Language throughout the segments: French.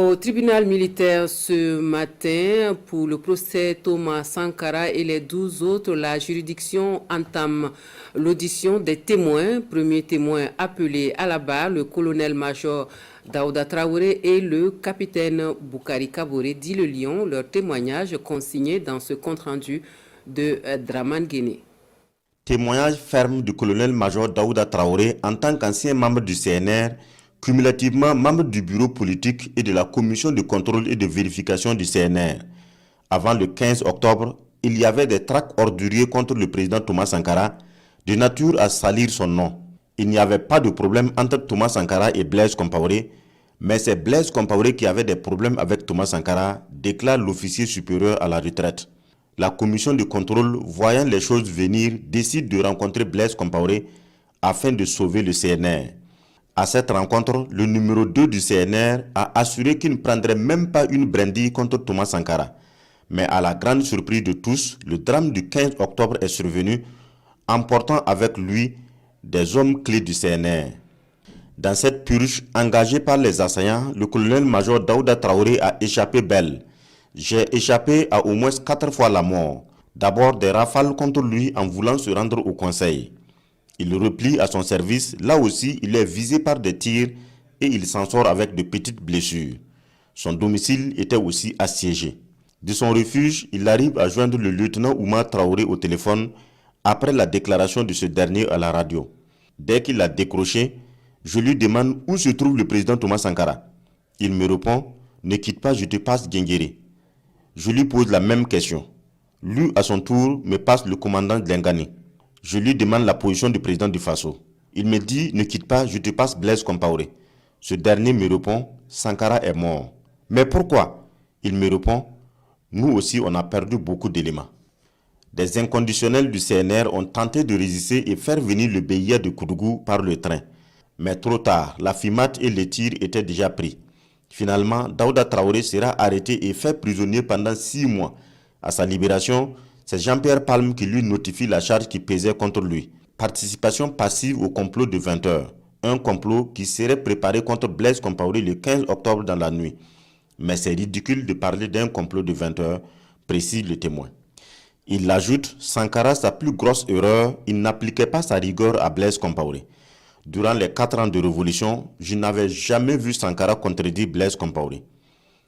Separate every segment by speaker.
Speaker 1: Au tribunal militaire ce matin, pour le procès Thomas Sankara et les 12 autres, la juridiction entame l'audition des témoins. Premier témoin appelé à la barre, le colonel-major Daouda Traoré et le capitaine Boukari Kaboré, dit le Lion, leur témoignage consigné dans ce compte-rendu de Draman Guéné.
Speaker 2: Témoignage ferme du colonel-major Daouda Traoré en tant qu'ancien membre du CNR, cumulativement membre du bureau politique et de la commission de contrôle et de vérification du CNR. Avant le 15 octobre, il y avait des tracts orduriers contre le président Thomas Sankara, de nature à salir son nom. Il n'y avait pas de problème entre Thomas Sankara et Blaise Compaoré, mais c'est Blaise Compaoré qui avait des problèmes avec Thomas Sankara, déclare l'officier supérieur à la retraite. La commission de contrôle, voyant les choses venir, décide de rencontrer Blaise Compaoré afin de sauver le CNR. À cette rencontre, le numéro 2 du CNR a assuré qu'il ne prendrait même pas une brindille contre Thomas Sankara. Mais à la grande surprise de tous, le drame du 15 octobre est survenu, emportant avec lui des hommes clés du CNR. Dans cette purge, engagée par les assaillants, le colonel-major Daouda Traoré a échappé belle. J'ai échappé à au moins 4 fois la mort. D'abord des rafales contre lui en voulant se rendre au conseil. Il replie à son service, là aussi il est visé par des tirs et il s'en sort avec de petites blessures. Son domicile était aussi assiégé. De son refuge, il arrive à joindre le lieutenant Oumar Traoré au téléphone après la déclaration de ce dernier à la radio. Dès qu'il a décroché, je lui demande où se trouve le président Thomas Sankara. Il me répond, ne quitte pas, je te passe Guinguéré. Je lui pose la même question. Lui, à son tour, me passe le commandant Dlengani. Je lui demande la position du président du Faso. Il me dit, ne quitte pas, je te passe Blaise Compaoré. Ce dernier me répond, Sankara est mort. Mais pourquoi? Il me répond, nous aussi on a perdu beaucoup d'éléments. Des inconditionnels du CNR ont tenté de résister et faire venir le BIA de Koudougou par le train. Mais trop tard, la FIMAT et les tirs étaient déjà pris. Finalement, Daouda Traoré sera arrêté et fait prisonnier pendant 6 mois. À sa libération, c'est Jean-Pierre Palme qui lui notifie la charge qui pesait contre lui. Participation passive au complot de 20 heures. Un complot qui serait préparé contre Blaise Compaoré le 15 octobre dans la nuit. Mais c'est ridicule de parler d'un complot de 20 heures, précise le témoin. Il ajoute, Sankara, sa plus grosse erreur, il n'appliquait pas sa rigueur à Blaise Compaoré. Durant les 4 ans de révolution, je n'avais jamais vu Sankara contredire Blaise Compaoré.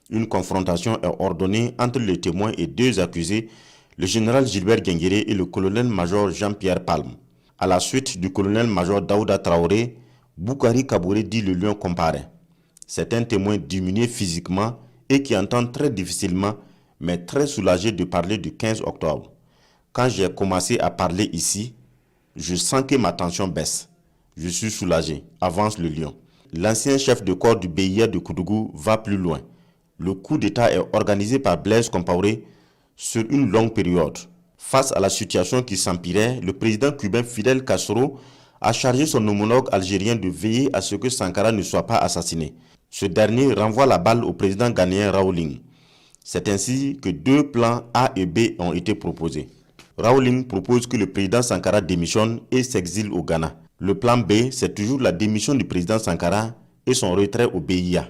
Speaker 2: Une confrontation est ordonnée entre les témoins et 2 accusés, le général Gilbert Guinguéré et le colonel-major Jean-Pierre Palme. À la suite du colonel-major Daouda Traoré, Boukari Kaboré dit le Lion comparaît. C'est un témoin diminué physiquement et qui entend très difficilement, mais très soulagé de parler du 15 octobre. Quand j'ai commencé à parler ici, je sens que ma tension baisse. Je suis soulagé, avance le Lion. L'ancien chef de corps du BIA de Koudougou va plus loin. Le coup d'État est organisé par Blaise Compaoré sur une longue période. Face à la situation qui s'empirait, le président cubain Fidel Castro a chargé son homologue algérien de veiller à ce que Sankara ne soit pas assassiné. Ce dernier renvoie la balle au président ghanéen Raoling. C'est ainsi que 2 plans A et B ont été proposés. Raoling propose que le président Sankara démissionne et s'exile au Ghana. Le plan B, c'est toujours la démission du président Sankara et son retrait au BIA.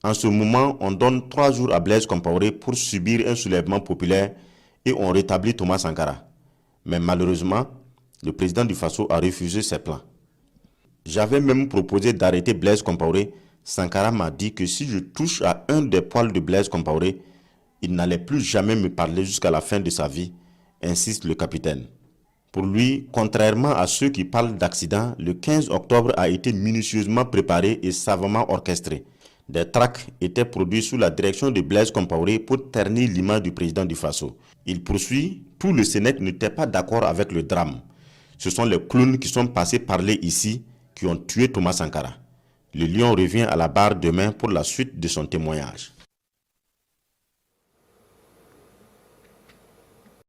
Speaker 2: En ce moment, on donne 3 jours à Blaise Compaoré pour subir un soulèvement populaire et on rétablit Thomas Sankara. Mais malheureusement, le président du Faso a refusé ces plans. J'avais même proposé d'arrêter Blaise Compaoré. Sankara m'a dit que si je touche à un des poils de Blaise Compaoré, il n'allait plus jamais me parler jusqu'à la fin de sa vie, insiste le capitaine. Pour lui, contrairement à ceux qui parlent d'accident, le 15 octobre a été minutieusement préparé et savamment orchestré. Des tracts étaient produits sous la direction de Blaise Compaoré pour ternir l'image du président du Faso. Il poursuit, tout le Sénat n'était pas d'accord avec le drame. Ce sont les clowns qui sont passés parler ici qui ont tué Thomas Sankara. Le Lion revient à la barre demain pour la suite de son témoignage.